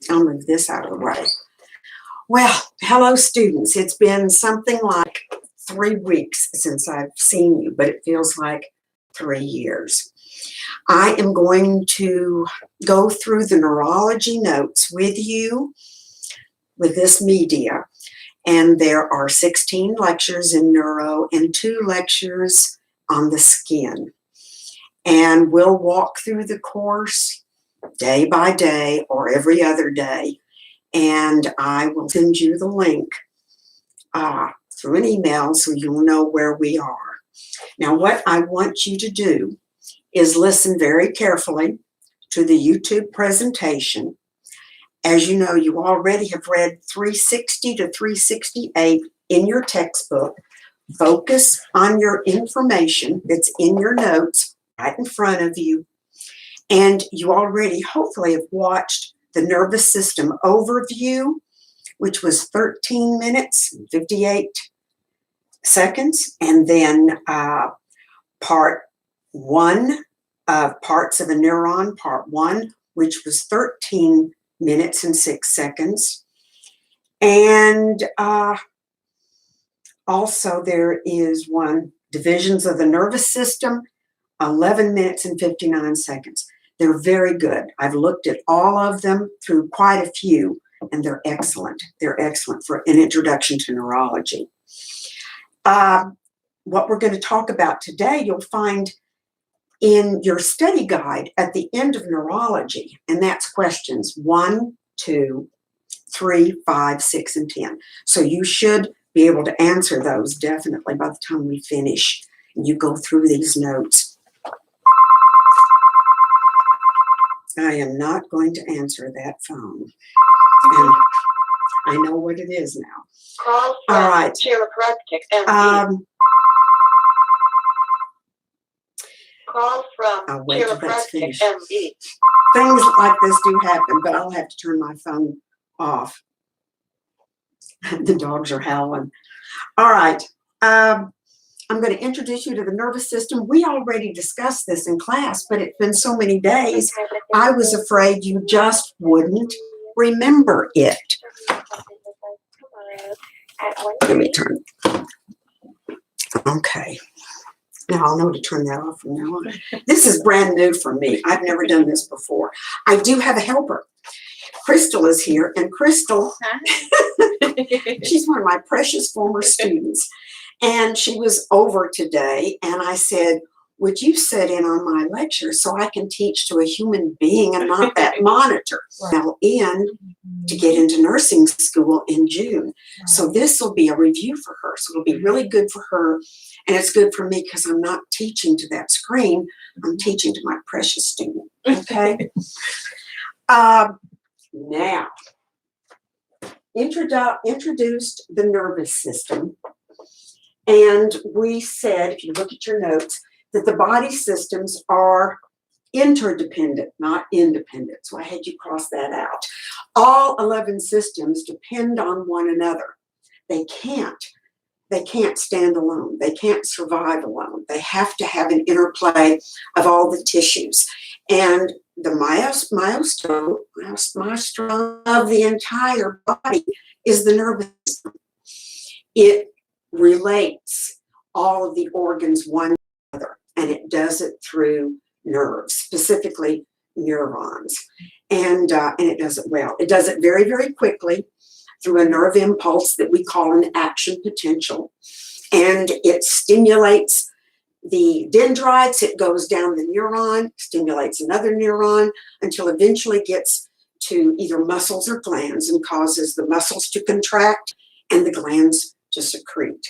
I'll move this out of the way. Well, hello, students. It's been something like 3 weeks since I've seen you, but it feels like 3 years. I am going to go through the neurology notes with you with this media, and there are 16 lectures in neuro and 2 lectures on the skin. And we'll walk through the course day by day or every other day, and I will send you the link through an email so you'll know where we are. Now, what I want you to do is listen very carefully to the YouTube presentation. As you know, you already have read 360 to 368 in your textbook. Focus on your information that's in your notes right in front of you. And you already hopefully have watched the nervous system overview, which was 13 minutes and 58 seconds. And then part 1 of parts of a neuron, part 1, which was 13 minutes and 6 seconds. And also there is one, divisions of the nervous system, 11 minutes and 59 seconds. They're very good. I've looked at all of them through quite a few, and they're excellent. They're excellent for an introduction to neurology. What we're going to talk about today, you'll find in your study guide at the end of neurology, and that's questions 1, 2, 3, 5, 6, and 10. So you should be able to answer those definitely by the time we finish and you go through these notes. I am not going to answer that phone. And I know what it is now. Call from all right. Chiropractic MD. Call from Chiropractic MD. Things like this do happen, but I'll have to turn my phone off. The dogs are howling. All right. I'm going to introduce you to the nervous system. We already discussed this in class, but it's been so many days, I was afraid you just wouldn't remember it. Let me turn. Okay. Now I'll know to turn that off from now on. This is brand new for me. I've never done this before. I do have a helper. Crystal is here, and Crystal, she's one of my precious former students. And she was over today, and I said, would you sit in on my lecture so I can teach to a human being and not that monitor? Well, in to get into nursing school in June. So this will be a review for her. So it'll be really good for her, and it's good for me because I'm not teaching to that screen. I'm teaching to my precious student, okay? Now, introduced the nervous system. And we said, if you look at your notes, that the body systems are interdependent, not independent. So I had you cross that out. All 11 systems depend on one another. They can't stand alone. They can't survive alone. They have to have an interplay of all the tissues. And the maestro of the entire body is the nervous system. It relates all of the organs one to another, and it does it through nerves, specifically neurons, and it does it well. It does it very, very quickly through a nerve impulse that we call an action potential, and it stimulates the dendrites. It goes down the neuron, stimulates another neuron until eventually gets to either muscles or glands and causes the muscles to contract and the glands to secrete.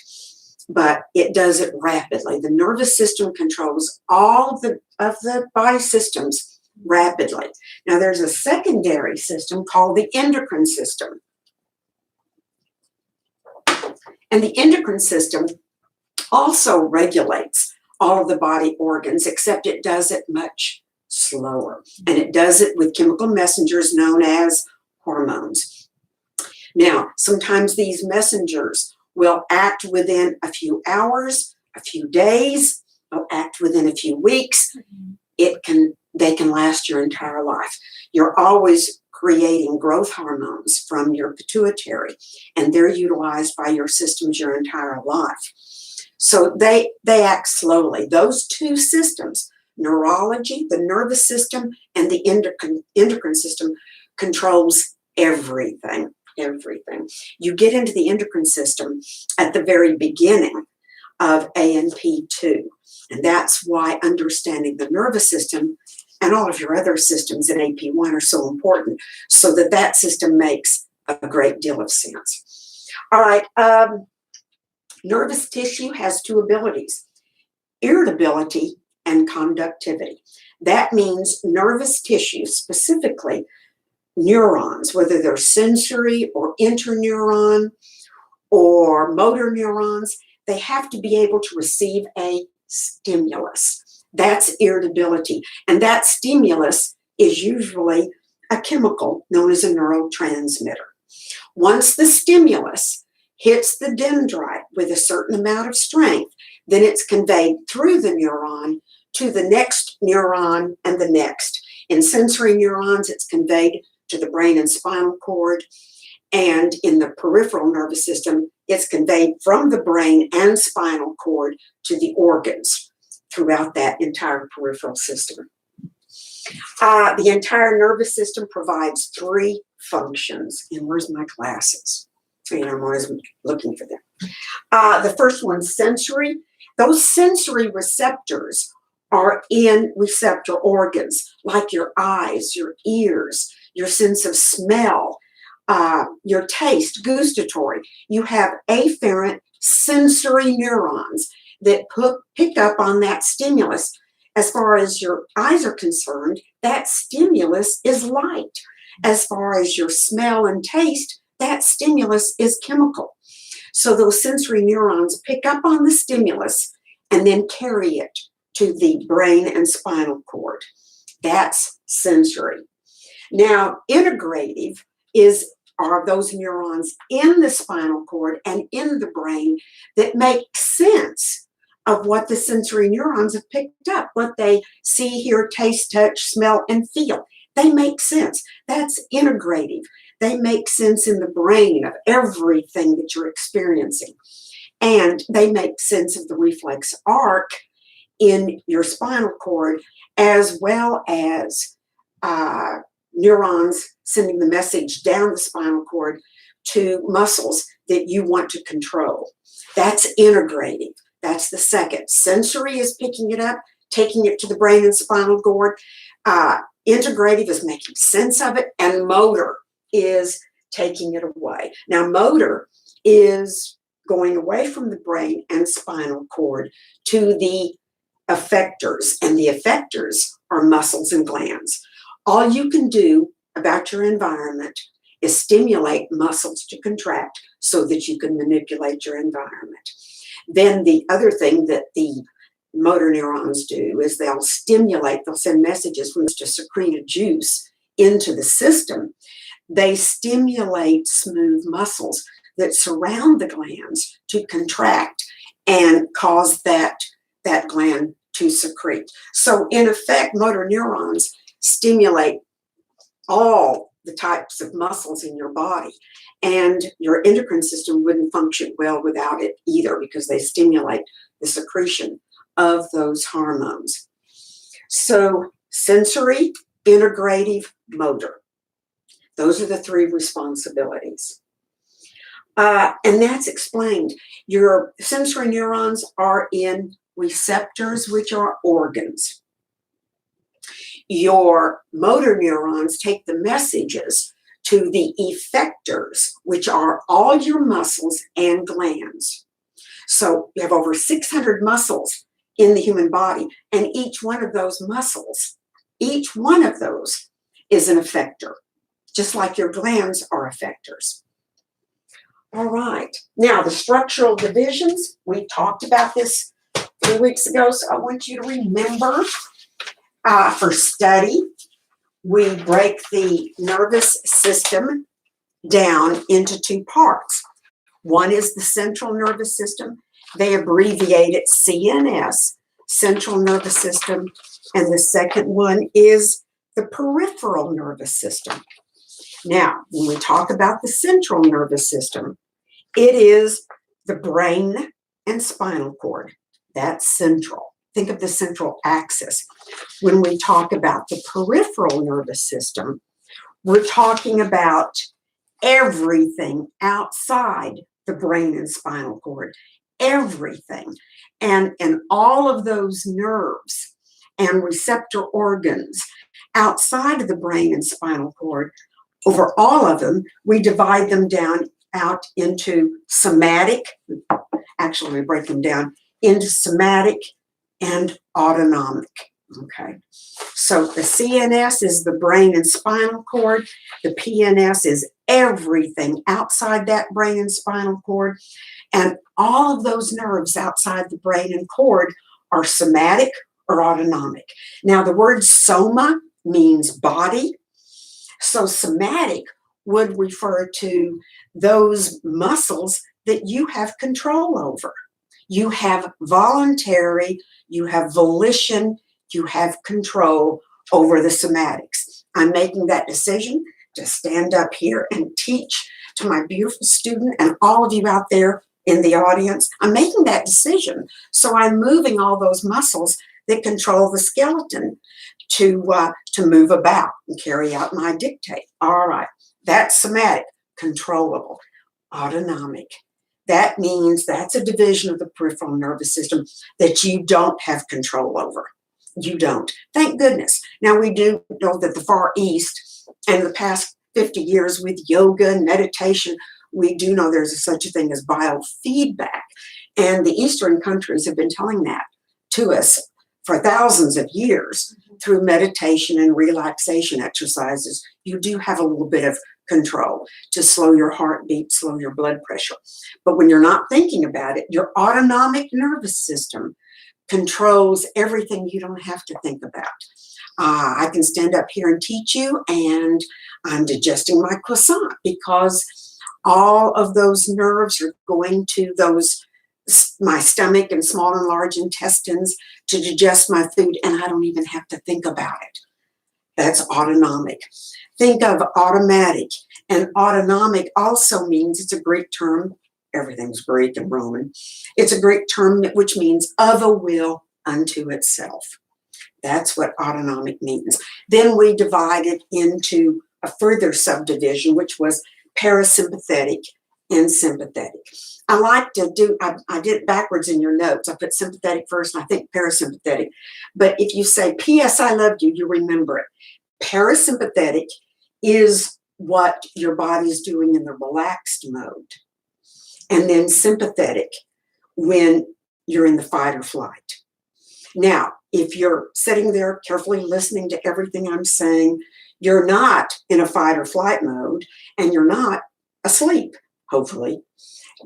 But it does it rapidly. The nervous system controls all of the body systems rapidly. Now there's a secondary system called the endocrine system. And the endocrine system also regulates all of the body organs, except it does it much slower. And it does it with chemical messengers known as hormones. Now, sometimes these messengers will act within a few hours, a few days, they'll act within a few weeks. They can last your entire life. You're always creating growth hormones from your pituitary, and they're utilized by your systems your entire life. So they act slowly. Those two systems, neurology, the nervous system, and the endocrine system, controls everything. You get into the endocrine system at the very beginning of ANP2. And that's why understanding the nervous system and all of your other systems in AP1 are so important, so that system makes a great deal of sense. All right, nervous tissue has two abilities, irritability and conductivity. That means nervous tissue, specifically neurons, whether they're sensory or interneuron or motor neurons, they have to be able to receive a stimulus. That's irritability. And that stimulus is usually a chemical known as a neurotransmitter. Once the stimulus hits the dendrite with a certain amount of strength, then it's conveyed through the neuron to the next neuron and the next. In sensory neurons, it's conveyed to the brain and spinal cord. And in the peripheral nervous system, it's conveyed from the brain and spinal cord to the organs throughout that entire peripheral system. The entire nervous system provides three functions. And where's my glasses? I'm always looking for them. The first one's sensory. Those sensory receptors are in receptor organs, like your eyes, your ears, your sense of smell, your taste, gustatory. You have afferent sensory neurons that pick up on that stimulus. As far as your eyes are concerned, that stimulus is light. As far as your smell and taste, that stimulus is chemical. So those sensory neurons pick up on the stimulus and then carry it to the brain and spinal cord. That's sensory. Now, integrative are those neurons in the spinal cord and in the brain that make sense of what the sensory neurons have picked up, what they see, hear, taste, touch, smell, and feel. They make sense. That's integrative. They make sense in the brain of everything that you're experiencing. And they make sense of the reflex arc in your spinal cord, as well as neurons sending the message down the spinal cord to muscles that you want to control. That's integrative. That's the second. Sensory is picking it up, taking it to the brain and spinal cord. Integrative is making sense of it, and motor is taking it away. Now, motor is going away from the brain and spinal cord to the effectors, and the effectors are muscles and glands. All you can do about your environment is stimulate muscles to contract so that you can manipulate your environment. Then the other thing that the motor neurons do is they'll send messages to secrete a juice into the system. They stimulate smooth muscles that surround the glands to contract and cause that gland to secrete. So in effect, motor neurons stimulate all the types of muscles in your body, and your endocrine system wouldn't function well without it either, because they stimulate the secretion of those hormones. So sensory, integrative, motor. Those are the three responsibilities. And that's explained. Your sensory neurons are in receptors, which are organs. Your motor neurons take the messages to the effectors, which are all your muscles and glands. So you have over 600 muscles in the human body, and each one of those muscles, each one of those is an effector, just like your glands are effectors. All right, now the structural divisions, we talked about this 3 weeks ago, so I want you to remember. For study, we break the nervous system down into two parts. One is the central nervous system. They abbreviate it CNS, central nervous system, and the second one is the peripheral nervous system. Now, when we talk about the central nervous system, it is the brain and spinal cord. That's central. Think of the central axis. When we talk about the peripheral nervous system, we're talking about everything outside the brain and spinal cord. Everything. And all of those nerves and receptor organs outside of the brain and spinal cord, over all of them, we divide them down out into somatic. Actually, we break them down into somatic and autonomic. Okay, so the CNS is the brain and spinal cord. The PNS is everything outside that brain and spinal cord. And all of those nerves outside the brain and cord are somatic or autonomic. Now, the word soma means body. So somatic would refer to those muscles that you have control over. You have voluntary, you have volition, you have control over the somatics. I'm making that decision to stand up here and teach to my beautiful student and all of you out there in the audience. I'm making that decision. So I'm moving all those muscles that control the skeleton to move about and carry out my dictate. All right, that's somatic, controllable, autonomic. That means that's a division of the peripheral nervous system that you don't have control over. You don't. Thank goodness. Now, we do know that the Far East and the past 50 years with yoga and meditation, we do know there's such a thing as biofeedback. And the Eastern countries have been telling that to us for thousands of years through meditation and relaxation exercises. You do have a little bit of control to slow your heartbeat, slow your blood pressure. But when you're not thinking about it, your autonomic nervous system controls everything you don't have to think about. I can stand up here and teach you, and I'm digesting my croissant because all of those nerves are going to my stomach and small and large intestines to digest my food, and I don't even have to think about it. That's autonomic. Think of automatic, and autonomic also means, it's a Greek term. Everything's Greek and Roman. It's a Greek term which means of a will unto itself. That's what autonomic means. Then we divided into a further subdivision, which was parasympathetic and sympathetic. I like to do, I did it backwards in your notes. I put sympathetic first and I think parasympathetic. But if you say, P.S. I love you, you remember it. Parasympathetic is what your body's doing in the relaxed mode. And then sympathetic when you're in the fight or flight. Now, if you're sitting there carefully listening to everything I'm saying, you're not in a fight or flight mode, and you're not asleep, hopefully.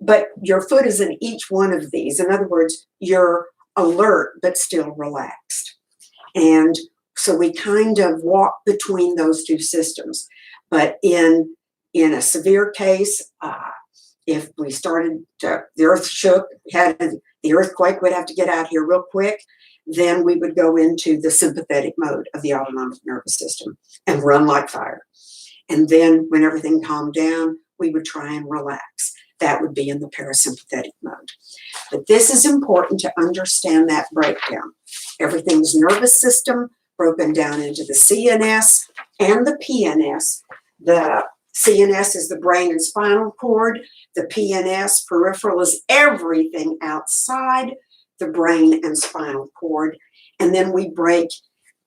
But your foot is in each one of these. In other words, you're alert but still relaxed. And so we kind of walk between those two systems. But in a severe case, if we started, the earth shook, the earthquake, we'd have to get out here real quick, then we would go into the sympathetic mode of the autonomic nervous system and run like fire. And then when everything calmed down, we would try and relax. That would be in the parasympathetic mode. But this is important to understand that breakdown. Everything's nervous system broken down into the CNS and the PNS. The CNS is the brain and spinal cord. The PNS, peripheral, is everything outside the brain and spinal cord. And then we break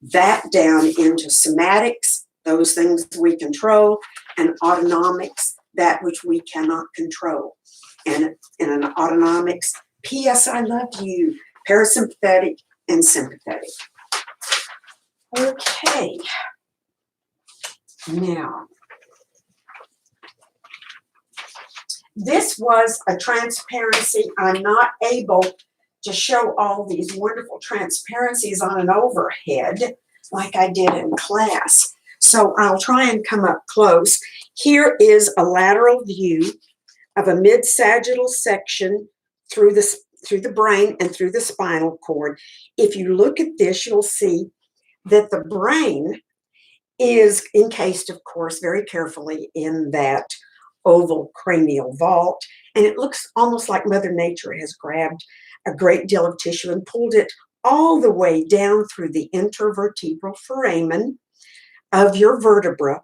that down into somatics, those things we control, and autonomics, that which we cannot control. And in an autonomics, P.S. I love you, parasympathetic and sympathetic. Okay. Now, this was a transparency. I'm not able to show all these wonderful transparencies on an overhead like I did in class. So I'll try and come up close. Here is a lateral view of a mid-sagittal section through the brain and through the spinal cord. If you look at this, you'll see that the brain is encased, of course, very carefully in that oval cranial vault. And it looks almost like Mother Nature has grabbed a great deal of tissue and pulled it all the way down through the intervertebral foramen of your vertebra.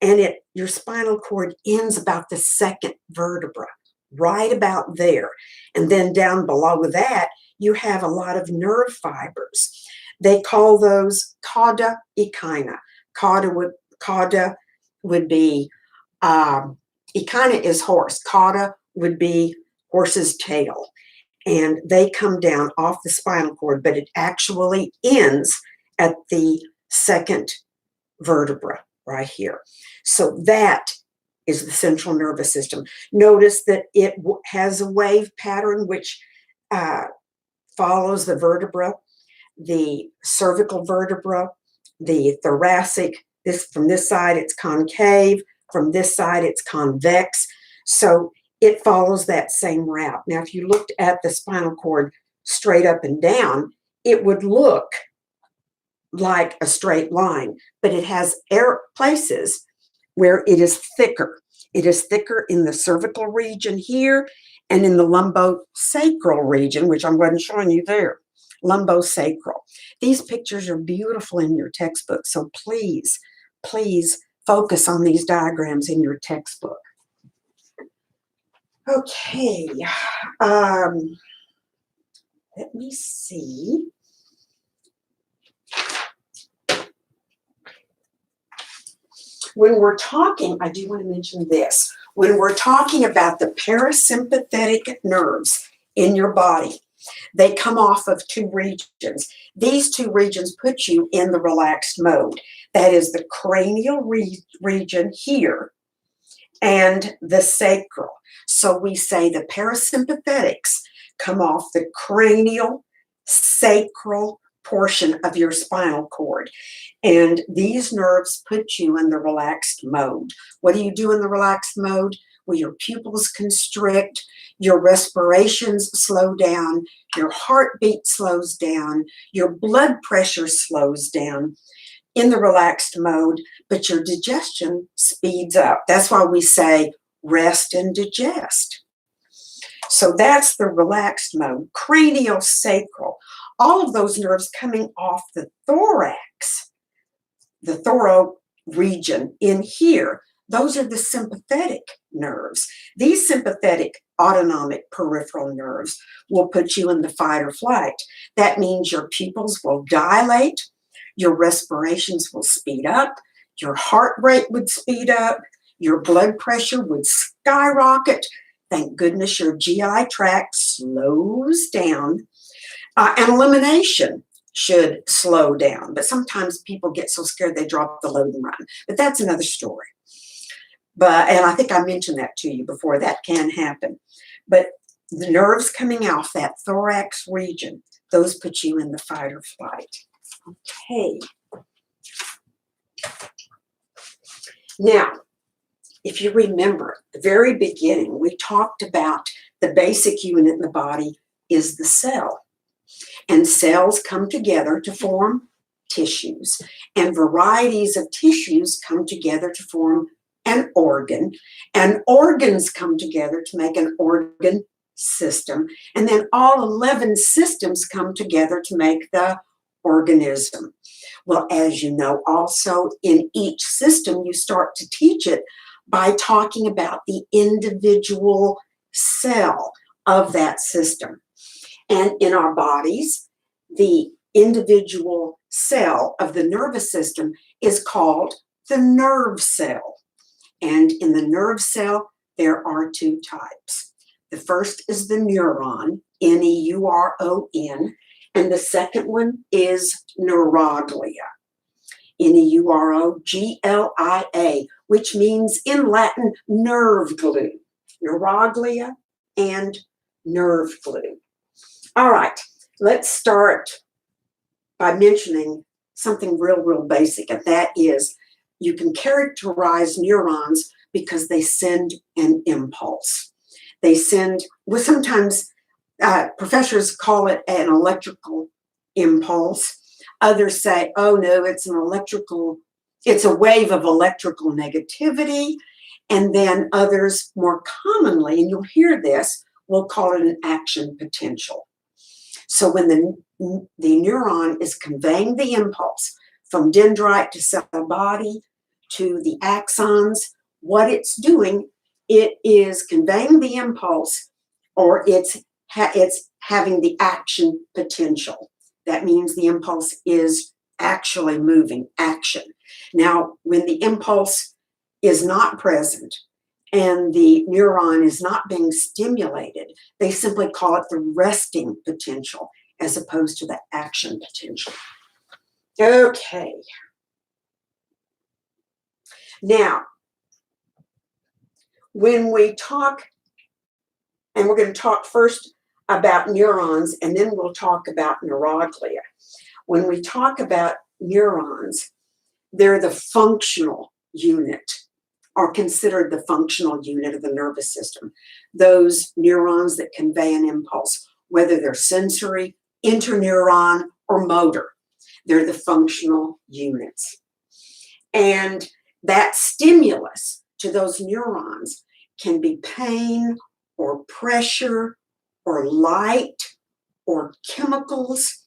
And your spinal cord ends about the second vertebra, right about there. And then down below that, you have a lot of nerve fibers. They call those cauda equina. Cauda would be, equina is horse. Cauda would be horse's tail. And they come down off the spinal cord, but it actually ends at the second vertebra right here. So that is the central nervous system. Notice that it has a wave pattern which follows the vertebra, the cervical vertebra, the thoracic. From this side it's concave, from this side it's convex. So it follows that same route. Now, if you looked at the spinal cord straight up and down, it would look like a straight line, but it has places where it is thicker. It is thicker in the cervical region here and in the lumbosacral region, which I'm going to show you there. Lumbosacral. These pictures are beautiful in your textbook, so please, please focus on these diagrams in your textbook. Okay, let me see. When we're talking, I do want to mention this. When we're talking about the parasympathetic nerves in your body, they come off of two regions. These two regions put you in the relaxed mode. That is the cranial region here and the sacral. So we say the parasympathetics come off the cranial sacral portion of your spinal cord. And these nerves put you in the relaxed mode. What do you do in the relaxed mode? Well, your pupils constrict, your respirations slow down, your heartbeat slows down, your blood pressure slows down in the relaxed mode, but your digestion speeds up. That's why we say rest and digest. So that's the relaxed mode. Cranial sacral, all of those nerves coming off the thorax, the thoro region in here, those are the sympathetic nerves. These sympathetic autonomic peripheral nerves will put you in the fight or flight. That means your pupils will dilate, your respirations will speed up, your heart rate would speed up, your blood pressure would skyrocket. Thank goodness your GI tract slows down, and elimination should slow down. But sometimes people get so scared they drop the load and run. But that's another story. And I think I mentioned that to you before. That can happen. But the nerves coming off that thorax region, those put you in the fight or flight. Okay. Now, if you remember, at the very beginning, we talked about the basic unit in the body is the cell. And cells come together to form tissues. And varieties of tissues come together to form an organ. And organs come together to make an organ system. And then all 11 systems come together to make the organism. Well, as you know, also in each system, you start to teach it by talking about the individual cell of that system. And in our bodies, the individual cell of the nervous system is called the nerve cell. And in the nerve cell, there are two types. The first is the neuron, Neuron, and the second one is neuroglia, Neuroglia, which means in Latin nerve glue. Neuroglia and nerve glue. All right, let's start by mentioning something real basic, and that is you can characterize neurons because they send an impulse. They send, well, sometimes professors call it an electrical impulse. Others say, oh no, it's an electrical It's a wave of electrical negativity, and then others more commonly, and you'll hear this, we'll call it an action potential. So when the neuron is conveying the impulse from dendrite to cell body to the axons, what it's doing, it is conveying the impulse, or it's having the action potential. That means the impulse is actually moving, action. Now, when the impulse is not present and the neuron is not being stimulated, they simply call it the resting potential as opposed to the action potential. Okay. Now, when we talk, and we're going to talk first about neurons, and then we'll talk about neuroglia. When we talk about neurons, they're the functional unit, are considered the functional unit of the nervous system. Those neurons that convey an impulse, whether they're sensory, interneuron, or motor, they're the functional units. And that stimulus to those neurons can be pain or pressure or light or chemicals.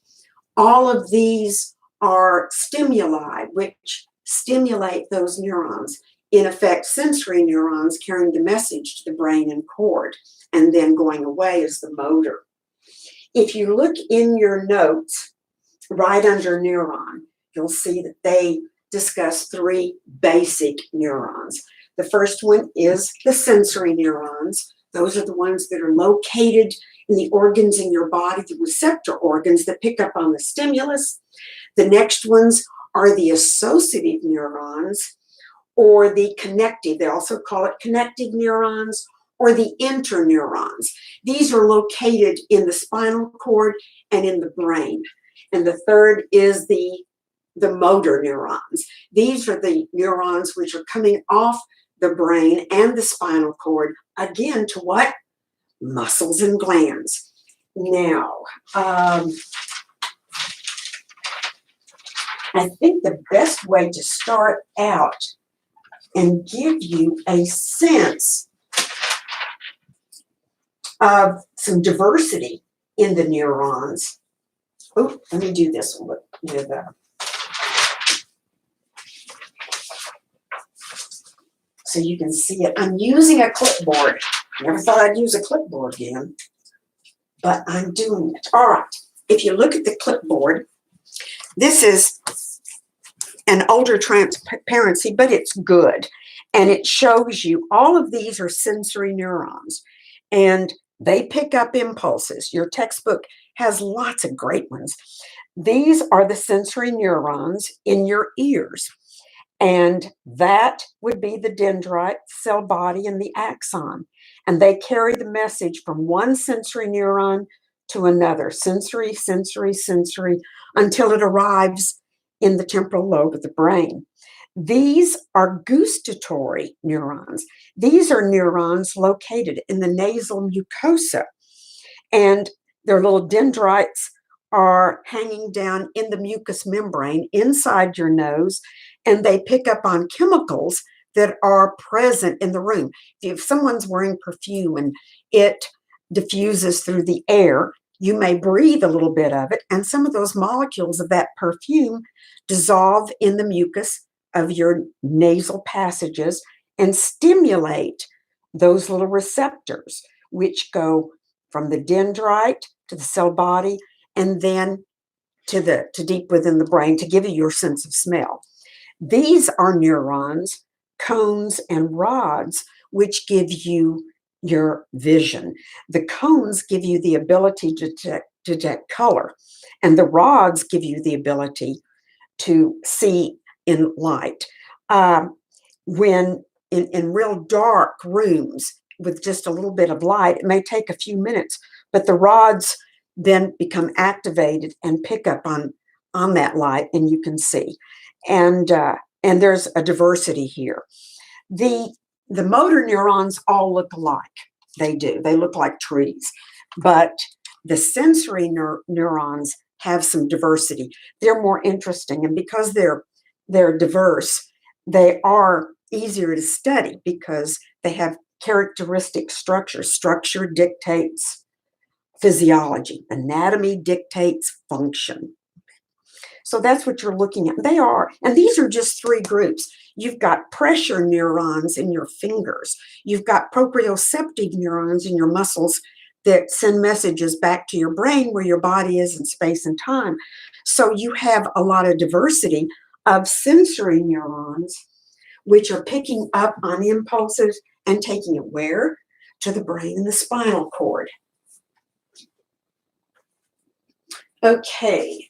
All of these are stimuli which stimulate those neurons. In effect, sensory neurons carrying the message to the brain and cord, and then going away is the motor. If you look in your notes, right under neuron, you'll see that they discuss three basic neurons. The first one is the sensory neurons. Those are the ones that are located in the organs in your body, the receptor organs that pick up on the stimulus. The next ones are the associative neurons, or the connective. They also call it connective neurons, or the interneurons. These are located in the spinal cord and in the brain. And the third is the motor neurons. These are the neurons which are coming off the brain and the spinal cord, again, to what? Muscles and glands. Now, I think the best way to start out and give you a sense of some diversity in the neurons. Oh, let me do this one with so you can see it. I'm using a clipboard. Never thought I'd use a clipboard again, but I'm doing it. All right. If you look at the clipboard, this is an older transparency, but it's good. And it shows you all of these are sensory neurons, and they pick up impulses. Your textbook has lots of great ones. These are the sensory neurons in your ears, and that would be the dendrite, cell body, and the axon. And they carry the message from one sensory neuron to another, sensory, sensory, sensory, until it arrives in the temporal lobe of the brain. These are gustatory neurons. These are neurons located in the nasal mucosa, and their little dendrites are hanging down in the mucous membrane inside your nose, and they pick up on chemicals that are present in the room. If someone's wearing perfume and it diffuses through the air, you may breathe a little bit of it, and some of those molecules of that perfume dissolve in the mucus of your nasal passages and stimulate those little receptors, which go from the dendrite to the cell body and then to deep within the brain to give you your sense of smell. These are neurons, cones, and rods, which give you your vision. The cones give you the ability to detect color, and the rods give you the ability to see in light. When in real dark rooms with just a little bit of light, it may take a few minutes, but the rods then become activated and pick up on that light, and you can see. And there's a diversity here. The motor neurons all look alike. They do. They look like trees. But the sensory neurons have some diversity. They're more interesting. And because they're they're diverse, they are easier to study because they have characteristic structure. Structure dictates physiology. Anatomy dictates function. So that's what you're looking at. They are, and these are just three groups. You've got pressure neurons in your fingers. You've got proprioceptive neurons in your muscles that send messages back to your brain where your body is in space and time. So you have a lot of diversity of sensory neurons, which are picking up on impulses and taking it where? To the brain and the spinal cord. Okay.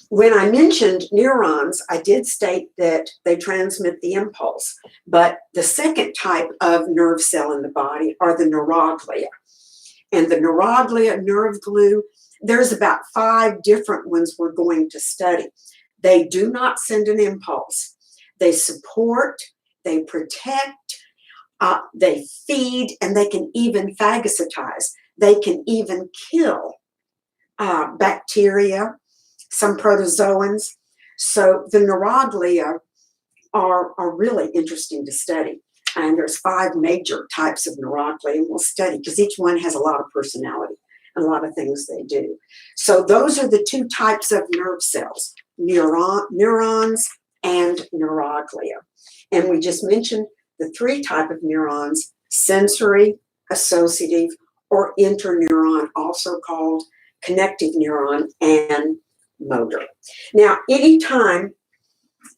When I mentioned neurons, I did state that they transmit the impulse, but the second type of nerve cell in the body are the neuroglia. And the neuroglia, nerve glue, there's about 5 different ones we're going to study. They do not send an impulse. They support, they protect, they feed, and they can even phagocytize. They can even kill bacteria, some protozoans. So the neuroglia are really interesting to study. And there's 5 major types of neuroglia, and we'll study because each one has a lot of personality and a lot of things they do. So those are the 2 types of nerve cells, neurons and neuroglia. And we just mentioned the 3 types of neurons, sensory, associative, or interneuron, also called connective neuron, and motor. Now, anytime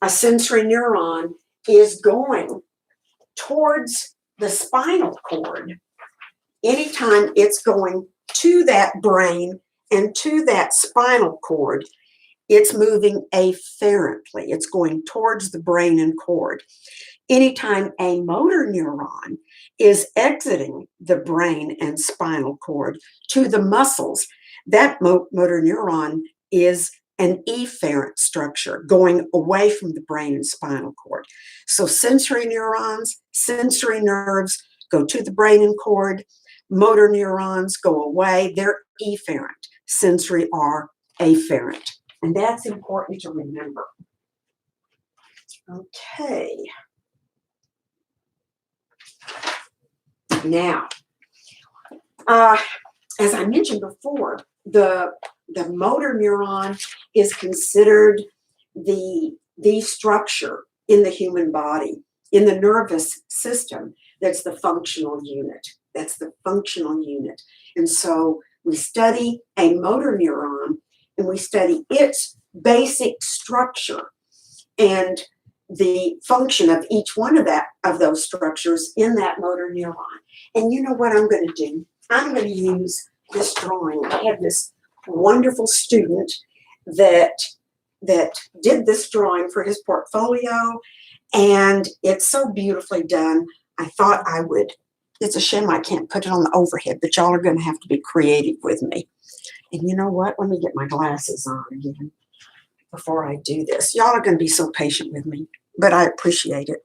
a sensory neuron is going towards the spinal cord, anytime it's going to that brain and to that spinal cord, it's moving afferently. It's going towards the brain and cord. Anytime a motor neuron is exiting the brain and spinal cord to the muscles, that motor neuron is an efferent structure going away from the brain and spinal cord. So sensory neurons, sensory nerves go to the brain and cord. Motor neurons go away. They're efferent. Sensory are afferent. And that's important to remember. Okay. Now, as I mentioned before, the motor neuron is considered the structure in the human body, in the nervous system, that's the functional unit. That's the functional unit. And so we study a motor neuron and we study its basic structure and the function of each one of those structures in that motor neuron. And you know what I'm going to do? I'm going to use this drawing. I have this wonderful student that did this drawing for his portfolio, and it's so beautifully done. I thought I would. It's a shame I can't put it on the overhead, but y'all are going to have to be creative with me. And you know what? Let me get my glasses on again before I do this. Y'all are going to be so patient with me, but I appreciate it.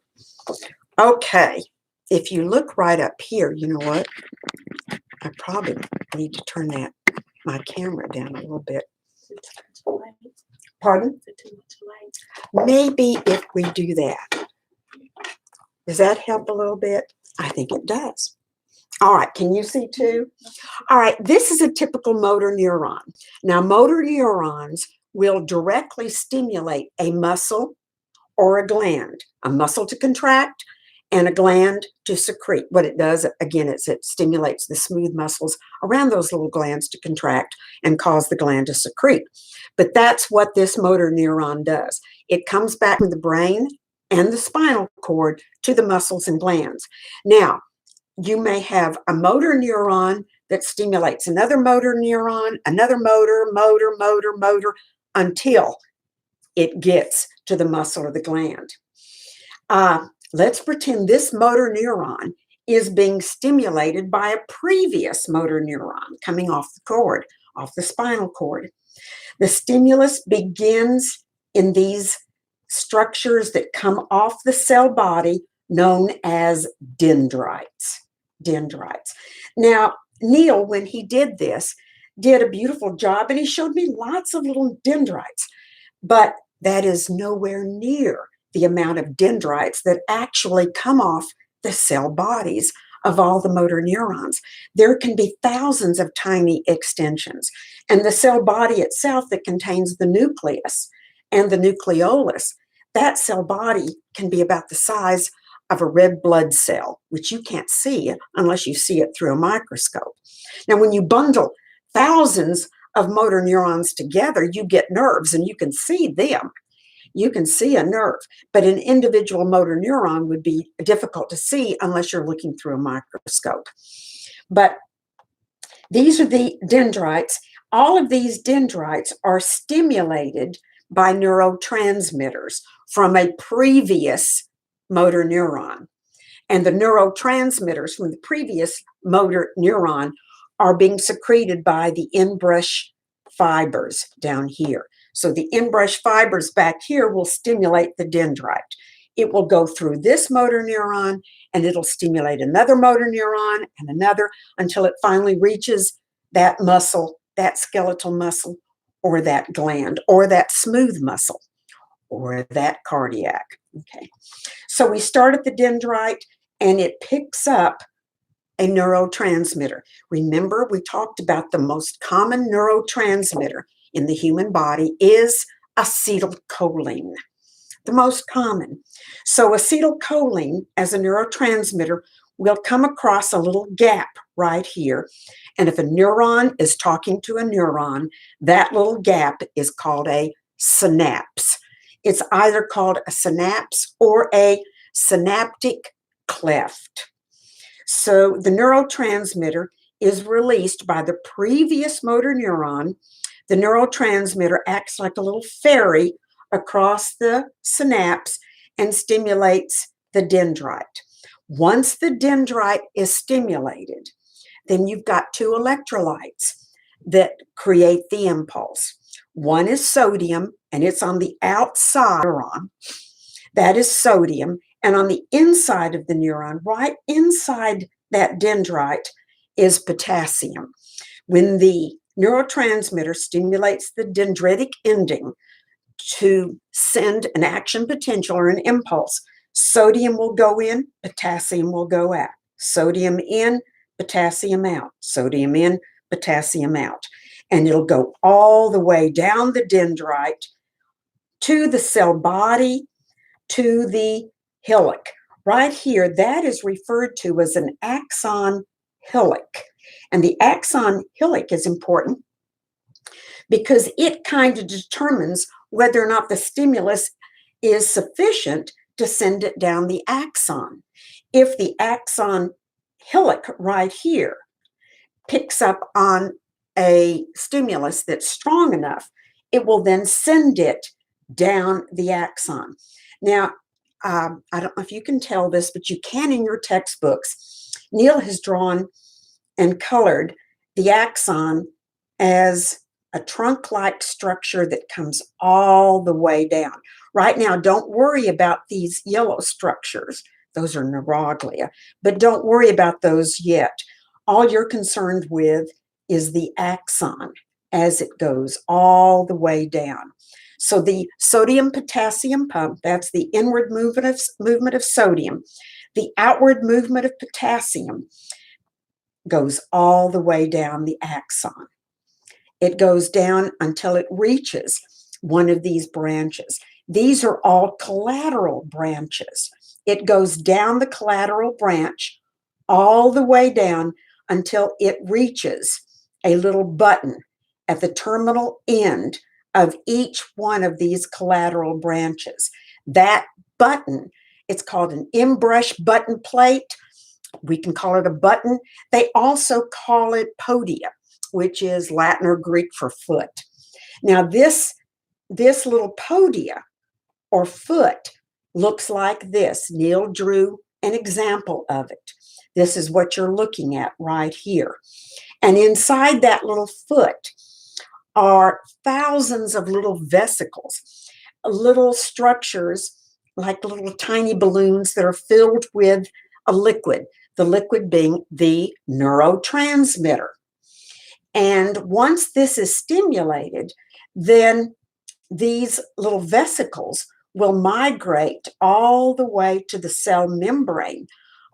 Okay. If you look right up here, you know what? I probably need to turn my camera down a little bit. Pardon? Maybe if we do that. Does that help a little bit? I think it does. All right, can you see too? All right, this is a typical motor neuron. Now, motor neurons will directly stimulate a muscle or a gland, a muscle to contract and a gland to secrete. What it does, again, is it stimulates the smooth muscles around those little glands to contract and cause the gland to secrete. But that's what this motor neuron does. It comes back from the brain and the spinal cord to the muscles and glands. Now, you may have a motor neuron that stimulates another motor neuron, another motor, until it gets to the muscle or the gland. Let's pretend this motor neuron is being stimulated by a previous motor neuron coming off the cord, off the spinal cord. The stimulus begins in these structures that come off the cell body known as dendrites. Dendrites. Now, Neil, when he did this, did a beautiful job, and he showed me lots of little dendrites, but that is nowhere near the amount of dendrites that actually come off the cell bodies of all the motor neurons. There can be thousands of tiny extensions, and the cell body itself that contains the nucleus and the nucleolus, that cell body can be about the size of a red blood cell, which you can't see unless you see it through a microscope. Now, when you bundle thousands of motor neurons together, you get nerves, and you can see them. You can see a nerve, but an individual motor neuron would be difficult to see unless you're looking through a microscope. But these are the dendrites. All of these dendrites are stimulated by neurotransmitters from a previous motor neuron. And the neurotransmitters from the previous motor neuron are being secreted by the in-brush fibers down here. So the in-brush fibers back here will stimulate the dendrite. It will go through this motor neuron, and it'll stimulate another motor neuron and another until it finally reaches that muscle, that skeletal muscle, or that gland, or that smooth muscle, or that cardiac. Okay. So we start at the dendrite, and it picks up a neurotransmitter. Remember, we talked about the most common neurotransmitter in the human body is acetylcholine, the most common. So acetylcholine as a neurotransmitter will come across a little gap right here. And if a neuron is talking to a neuron, that little gap is called a synapse. It's either called a synapse or a synaptic cleft. So the neurotransmitter is released by the previous motor neuron. The neurotransmitter acts like a little ferry across the synapse and stimulates the dendrite. Once the dendrite is stimulated, then you've got two electrolytes that create the impulse. One is sodium, and it's on the outside neuron. That is sodium. And on the inside of the neuron, right inside that dendrite, is potassium. When the neurotransmitter stimulates the dendritic ending to send an action potential or an impulse, sodium will go in, potassium will go out. Sodium in, potassium out. Sodium in, potassium out. And it'll go all the way down the dendrite to the cell body, to the hillock. Right here, that is referred to as an axon hillock. And the axon hillock is important because it kind of determines whether or not the stimulus is sufficient to send it down the axon. If the axon hillock right here picks up on a stimulus that's strong enough, it will then send it down the axon. Now, I don't know if you can tell this, but you can in your textbooks. Neil has drawn and colored the axon as a trunk-like structure that comes all the way down. Right now, don't worry about these yellow structures. Those are neuroglia, but don't worry about those yet. All you're concerned with is the axon as it goes all the way down. So the sodium-potassium pump, that's the inward movement of sodium. The outward movement of potassium goes all the way down the axon. It goes down until it reaches one of these branches. These are all collateral branches. It goes down the collateral branch all the way down until it reaches a little button at the terminal end of each one of these collateral branches. That button, it's called an in-brush button plate. We can call it a button. They also call it podia, which is Latin or Greek for foot. Now, this little podia or foot looks like this. Neil drew an example of it. This is what you're looking at right here. And inside that little foot are thousands of little vesicles, little structures like little tiny balloons that are filled with a liquid, the liquid being the neurotransmitter. And once this is stimulated, then these little vesicles will migrate all the way to the cell membrane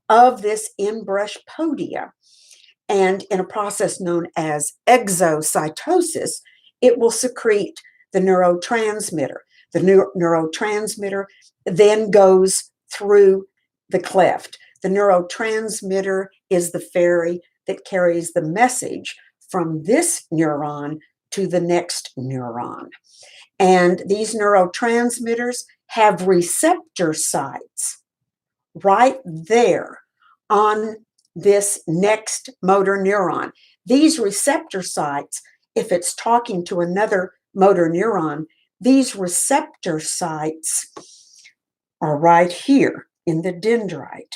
of this in-brush podia. And in a process known as exocytosis, it will secrete the neurotransmitter. The neurotransmitter then goes through the cleft. The neurotransmitter is the ferry that carries the message from this neuron to the next neuron. And these neurotransmitters have receptor sites right there on this next motor neuron. These receptor sites, if it's talking to another motor neuron, these receptor sites are right here in the dendrite,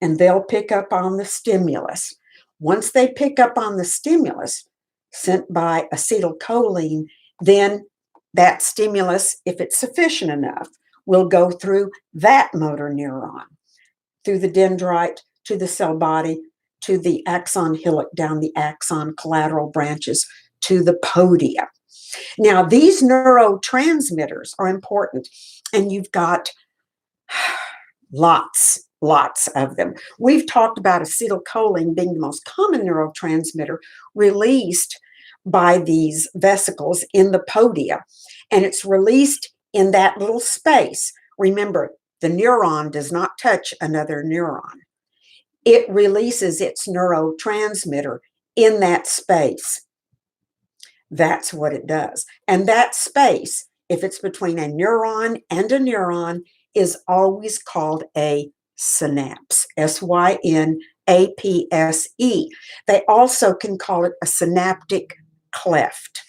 and they'll pick up on the stimulus. Once they pick up on the stimulus sent by acetylcholine, then that stimulus, if it's sufficient enough, will go through that motor neuron, through the dendrite, to the cell body, to the axon hillock, down the axon collateral branches, to the podia. Now, these neurotransmitters are important, and you've got lots of them. We've talked about acetylcholine being the most common neurotransmitter released by these vesicles in the podia, and it's released in that little space. Remember, the neuron does not touch another neuron. It releases its neurotransmitter in that space. That's what it does. And that space, if it's between a neuron and a neuron, is always called a synapse, synapse. They also can call it a synaptic cleft.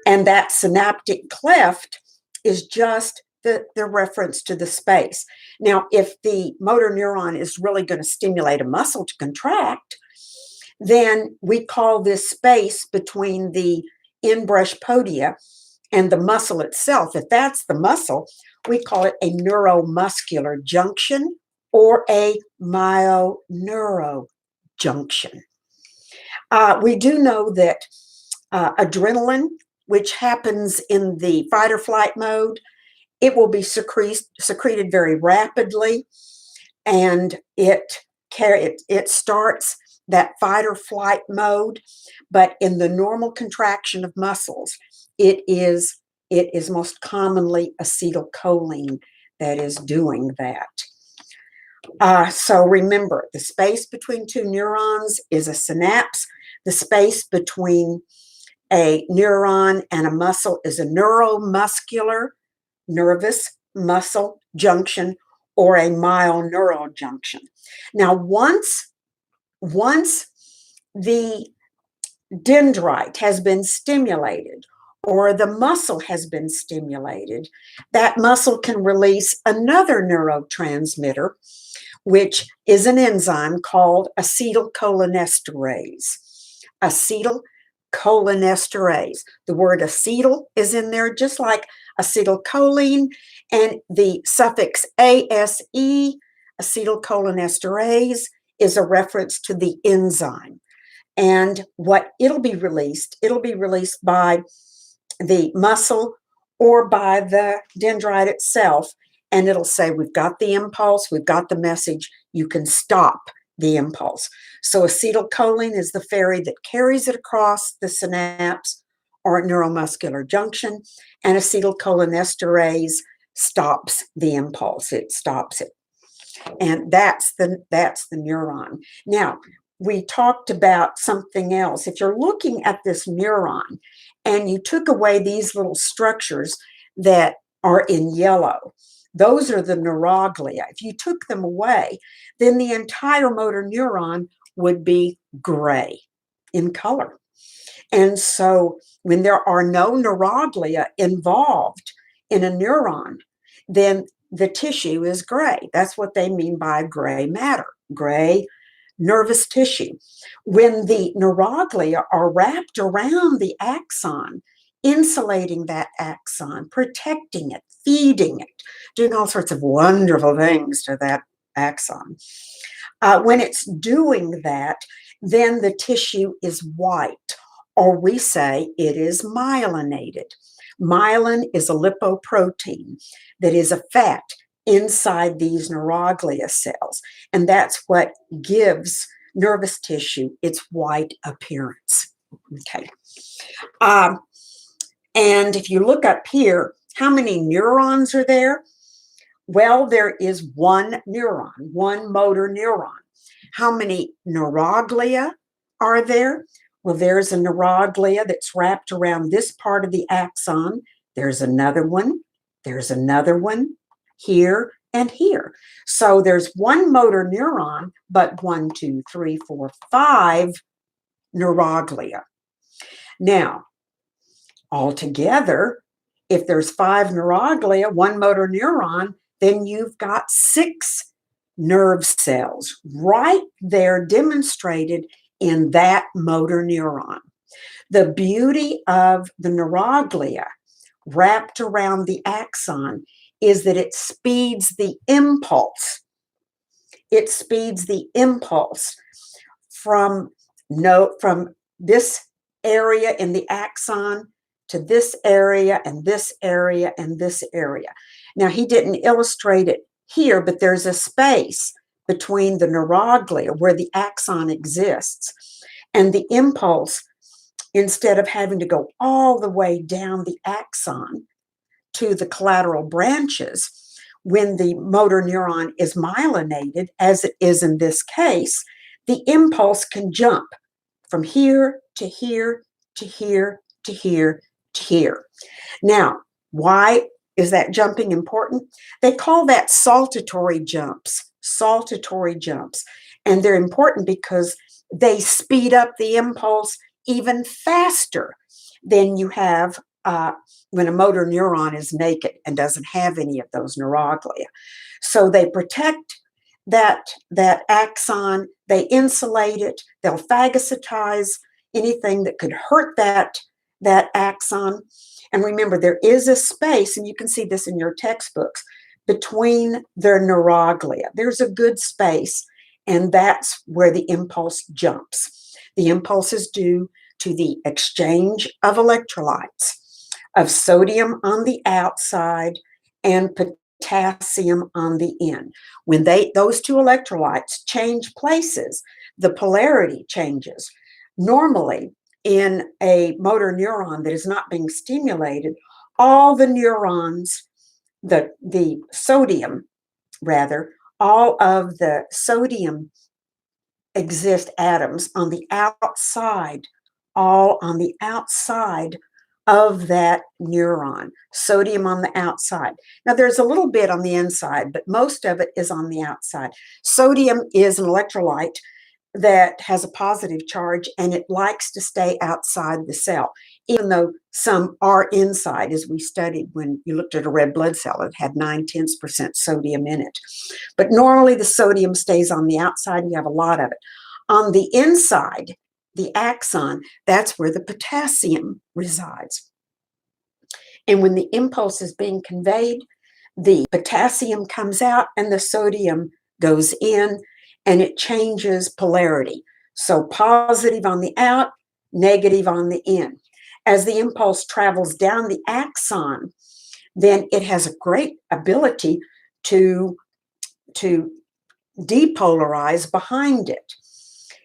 And that synaptic cleft is just the reference to the space. Now, if the motor neuron is really going to stimulate a muscle to contract, then we call this space between the in-brush podia and the muscle itself. If that's the muscle, we call it a neuromuscular junction or a myoneuro junction. We do know that adrenaline, which happens in the fight or flight mode, it will be secreted very rapidly, and it starts that fight or flight mode. But in the normal contraction of muscles, it is most commonly acetylcholine that is doing that. So remember, the space between two neurons is a synapse. The space between a neuron and a muscle is a neuromuscular, nervous muscle junction, or a myoneuro junction. Now, once the dendrite has been stimulated or the muscle has been stimulated, that muscle can release another neurotransmitter, which is an enzyme called acetylcholinesterase. Acetylcholinesterase. The word acetyl is in there just like acetylcholine, and the suffix ase, acetylcholinesterase, is a reference to the enzyme. And what it'll be released by the muscle or by the dendrite itself, and it'll say, we've got the impulse, we've got the message, you can stop the impulse. So acetylcholine is the ferry that carries it across the synapse or neuromuscular junction, and acetylcholinesterase stops the impulse. It stops it. And that's the neuron. Now, we talked about something else. If you're looking at this neuron and you took away these little structures that are in yellow, those are the neuroglia. If you took them away, then the entire motor neuron would be gray in color. And so when there are no neuroglia involved in a neuron, then the tissue is gray. That's what they mean by gray matter, gray nervous tissue. When the neuroglia are wrapped around the axon, insulating that axon, protecting it, feeding it, doing all sorts of wonderful things to that axon. When it's doing that, then the tissue is white, or we say it is myelinated. Myelin is a lipoprotein that is a fat inside these neuroglia cells, and that's what gives nervous tissue its white appearance. Okay. And if you look up here, how many neurons are there? Well, there is one neuron, one motor neuron. How many neuroglia are there? Well, there's a neuroglia that's wrapped around this part of the axon. There's another one. There's another one here and here. So there's one motor neuron, but 1, 2, 3, 4, 5 neuroglia. Now, altogether, if there's 5 neuroglia, one motor neuron, then you've got 6 nerve cells right there demonstrated in that motor neuron. The beauty of the neuroglia wrapped around the axon is that it speeds the impulse. It speeds the impulse from this area in the axon to this area and this area and this area. Now, he didn't illustrate it here, but there's a space between the neuroglia where the axon exists and the impulse. Instead of having to go all the way down the axon to the collateral branches, when the motor neuron is myelinated, as it is in this case, the impulse can jump from here to here to here to here to here. Now, why is that jumping important? They call that saltatory jumps, saltatory jumps. And they're important because they speed up the impulse even faster than you have when a motor neuron is naked and doesn't have any of those neuroglia. So they protect that axon, they insulate it, they'll phagocytize anything that could hurt that axon. And remember, there is a space, and you can see this in your textbooks, between their neuroglia. There's a good space, and that's where the impulse jumps. The impulse is due to the exchange of electrolytes, of sodium on the outside and potassium on the in. When those two electrolytes change places, the polarity changes. Normally, in a motor neuron that is not being stimulated, all the neurons, the sodium, rather, all of the sodium exist atoms on the outside, all on the outside of that neuron, sodium on the outside. Now, there's a little bit on the inside, but most of it is on the outside. Sodium is an electrolyte that has a positive charge, and it likes to stay outside the cell, even though some are inside, as we studied when you looked at a red blood cell. It had 0.9% sodium in it. But normally the sodium stays on the outside, and you have a lot of it. On the inside, the axon, that's where the potassium resides. And when the impulse is being conveyed, the potassium comes out and the sodium goes in, and it changes polarity. So positive on the out, negative on the in. As the impulse travels down the axon, then it has a great ability to depolarize behind it.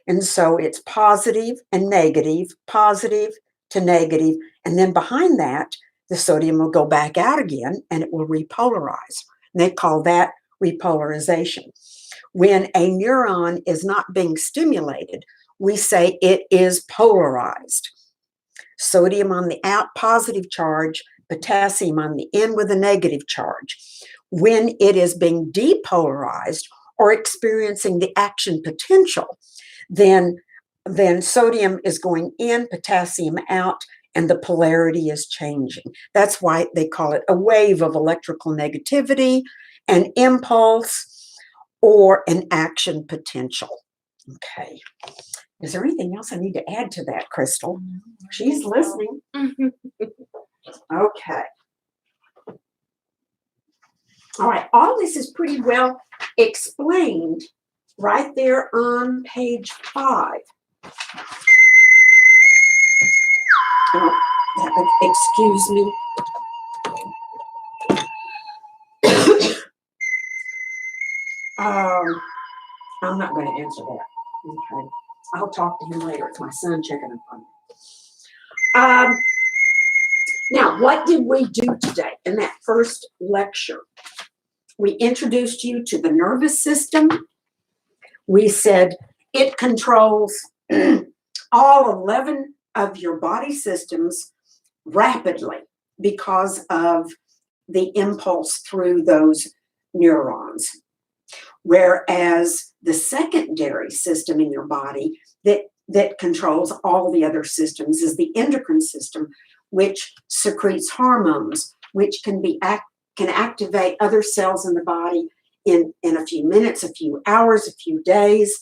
And so it's positive and negative, positive to negative, and then behind that, the sodium will go back out again and it will repolarize. And they call that repolarization. When a neuron is not being stimulated, we say it is polarized. Sodium on the out, positive charge, potassium on the in with a negative charge. When it is being depolarized or experiencing the action potential, then sodium is going in, potassium out, and the polarity is changing. That's why they call it a wave of electrical negativity, an impulse, or an action potential. Okay. Is there anything else I need to add to that, Crystal? She's listening. Okay. All right. All this is pretty well explained right there on page 5. Oh, excuse me. I'm not going to answer that. Okay. I'll talk to him later. It's my son checking up on me. Now, what did we do today in that first lecture? We introduced you to the nervous system. We said it controls all 11 of your body systems rapidly because of the impulse through those neurons. Whereas the secondary system in your body that controls all the other systems is the endocrine system, which secretes hormones, which can activate other cells in the body in a few minutes, a few hours, a few days,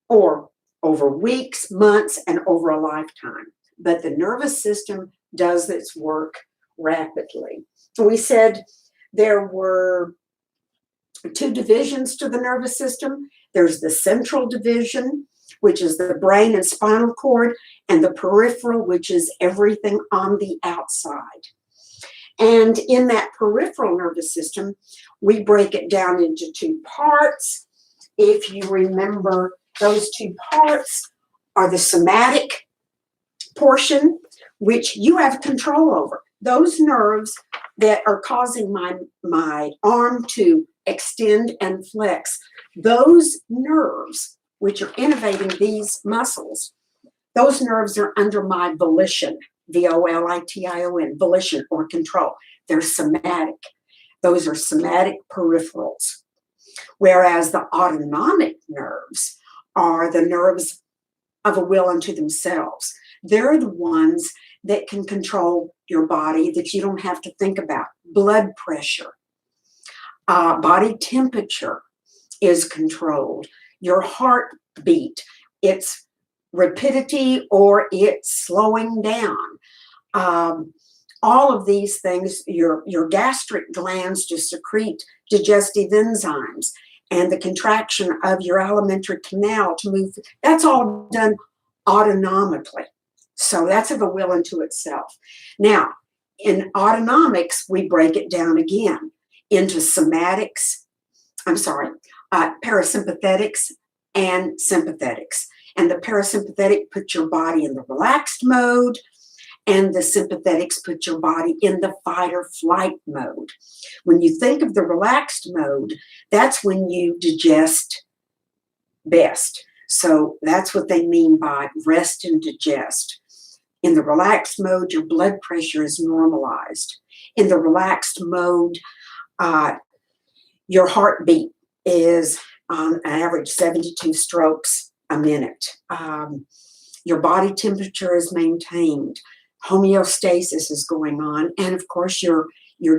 or over weeks, months, and over a lifetime. But the nervous system does its work rapidly. We said there were 2 divisions to the nervous system. There's the central division, which is the brain and spinal cord, and the peripheral, which is everything on the outside. And in that peripheral nervous system, we break it down into 2 parts. If you remember, those 2 parts are the somatic portion, which you have control over. Those nerves that are causing my arm to extend and flex, those nerves, which are innervating these muscles, those nerves are under my volition, VOLITION, volition or control. They're somatic. Those are somatic peripherals. Whereas the autonomic nerves are the nerves of a will unto themselves. They're the ones that can control your body that you don't have to think about. Blood pressure, body temperature is controlled. Your heartbeat, its rapidity or its slowing down. All of these things, your gastric glands to secrete digestive enzymes and the contraction of your alimentary canal to move, that's all done autonomically. So that's of a will unto itself. Now, in autonomics, we break it down again into parasympathetics and sympathetics. And the parasympathetic put your body in the relaxed mode, and the sympathetics put your body in the fight or flight mode. When you think of the relaxed mode, that's when you digest best. So that's what they mean by rest and digest. In the relaxed mode, your blood pressure is normalized. In the relaxed mode, your heartbeat is on average 72 strokes a minute. Your body temperature is maintained. Homeostasis is going on. And of course, you're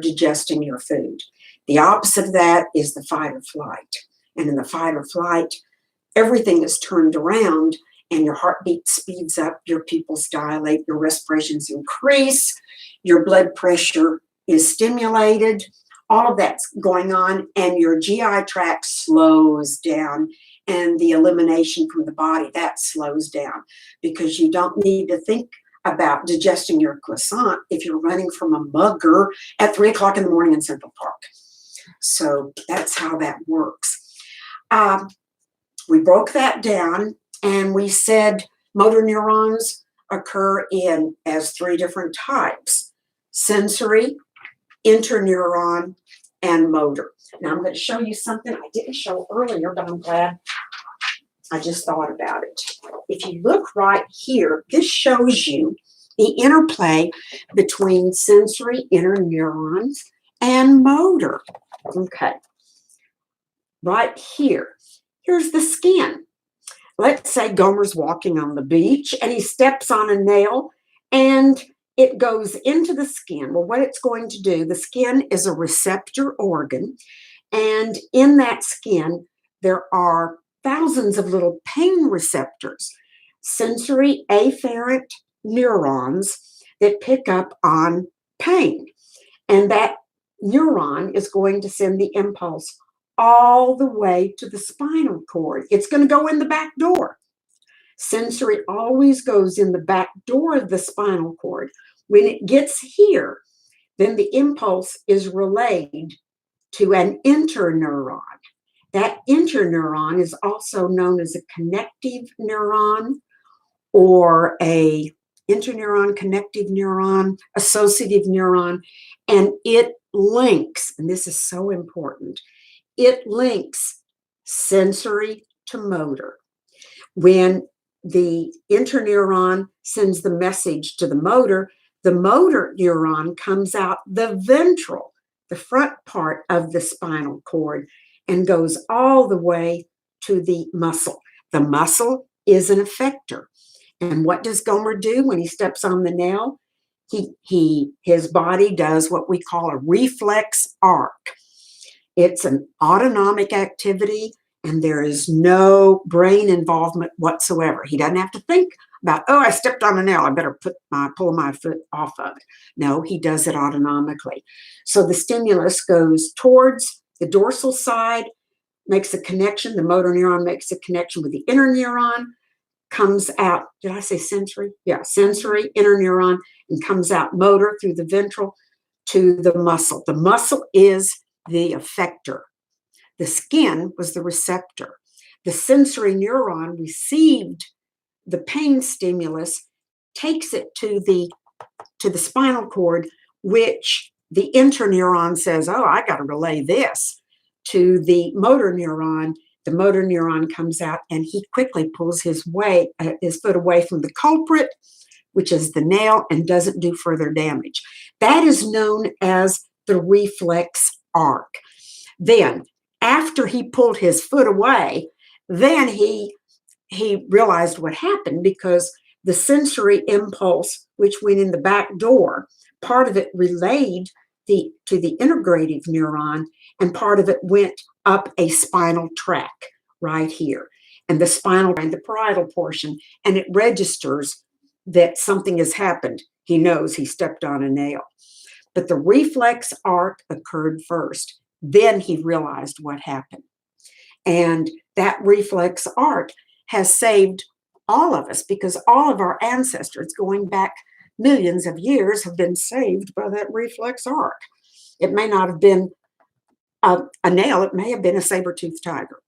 digesting your food. The opposite of that is the fight or flight. And in the fight or flight, everything is turned around and your heartbeat speeds up, your pupils dilate, your respirations increase, your blood pressure is stimulated, all of that's going on, and your GI tract slows down, and the elimination from the body, that slows down, because you don't need to think about digesting your croissant if you're running from a mugger at 3 o'clock in the morning in Central Park. So that's how that works. We broke that down, and we said motor neurons occur as 3 different types: sensory, interneuron, and motor. Now I'm going to show you something I didn't show earlier, but I'm glad I just thought about it. If you look right here, this shows you the interplay between sensory, interneurons, and motor. Okay. Right here. Here's the skin. Let's say Gomer's walking on the beach and he steps on a nail and it goes into the skin. Well, what it's going to do, the skin is a receptor organ, and in that skin, there are thousands of little pain receptors, sensory afferent neurons that pick up on pain. And that neuron is going to send the impulse all the way to the spinal cord. It's going to go in the back door. Sensory always goes in the back door of the spinal cord. When it gets here, then the impulse is relayed to an interneuron. That interneuron is also known as a connective neuron, or a interneuron, connective neuron, associative neuron, and it links, and this is so important, it links sensory to motor. When the interneuron sends the message to the motor neuron comes out the ventral, the front part of the spinal cord, and goes all the way to the muscle. The muscle is an effector. And what does Gomer do when he steps on the nail? His body does what we call a reflex arc. It's an autonomic activity, and there is no brain involvement whatsoever. He doesn't have to think about, oh, I stepped on a nail, I better pull my foot off of it. No, he does it autonomically. So the stimulus goes towards the dorsal side, makes a connection, the motor neuron makes a connection with the inner neuron, comes out, did I say sensory? Yeah, sensory, inner neuron, and comes out motor through the ventral to the muscle. The muscle is the effector. The skin was the receptor. The sensory neuron received the pain stimulus, takes it to the spinal cord, which the interneuron says, oh, I got to relay this to the motor neuron. The motor neuron comes out, and he quickly pulls his foot away from the culprit, which is the nail, and doesn't do further damage. That is known as the reflex arc. Then, after he pulled his foot away, then he realized what happened, because the sensory impulse, which went in the back door, part of it relayed to the integrative neuron, and part of it went up a spinal tract right here. And the spinal and the parietal portion, and it registers that something has happened. He knows he stepped on a nail. But the reflex arc occurred first. Then he realized what happened. And that reflex arc has saved all of us, because all of our ancestors going back millions of years have been saved by that reflex arc. It may not have been a nail, it may have been a saber-toothed tiger.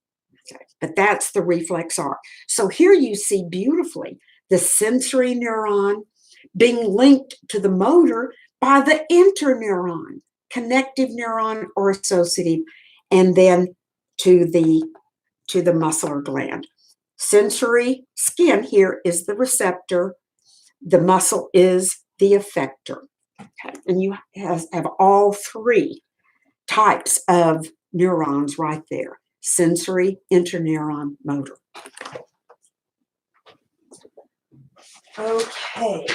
Okay. But that's the reflex arc. So here you see beautifully the sensory neuron being linked to the motor by the interneuron, connective neuron or associative, and then to the muscle or gland. Sensory skin here is the receptor. The muscle is the effector. Okay. And you have all three types of neurons right there: sensory, interneuron, motor. Okay.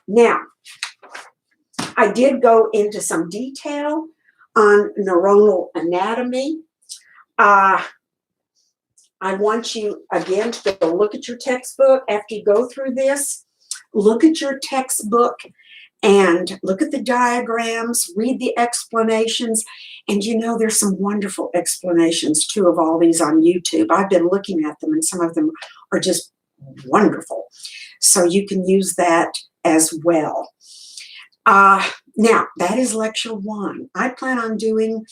Now, I did go into some detail on neuronal anatomy. I want you, again, to go look at your textbook. After you go through this, look at your textbook and look at the diagrams, read the explanations. And there's some wonderful explanations, too, of all these on YouTube. I've been looking at them, and some of them are just wonderful. So you can use that as well. Now, that is lecture 1. I plan on doing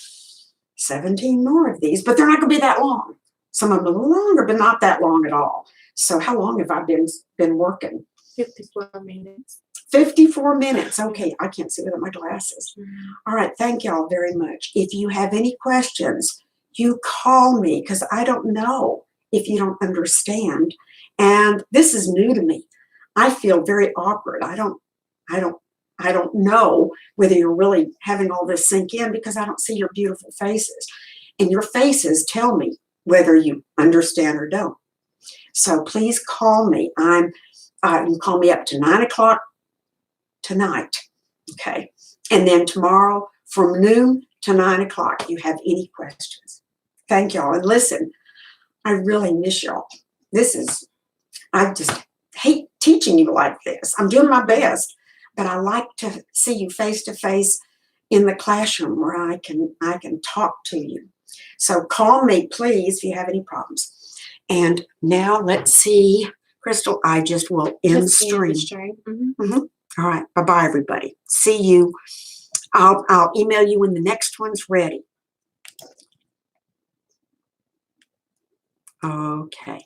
17 more of these, but they're not going to be that long. Some of them are longer, but not that long at all. So how long have I been working? 54 minutes. 54 minutes. Okay, I can't see without my glasses. All right, thank y'all very much. If you have any questions, you call me, because I don't know if you don't understand. And this is new to me. I feel very awkward. I don't know whether you're really having all this sink in, because I don't see your beautiful faces. And your faces tell me whether you understand or don't. So please call me. You can call me up to 9 o'clock tonight, okay? And then tomorrow from noon to 9 o'clock, you have any questions. Thank y'all. And listen, I really miss y'all. I just hate teaching you like this. I'm doing my best, but I like to see you face to face in the classroom where I can talk to you. So call me, please, if you have any problems. And now let's see, Crystal, I just will end Just end the stream. stream. All right. Bye-bye, everybody. See you. I'll email you when the next one's ready. Okay.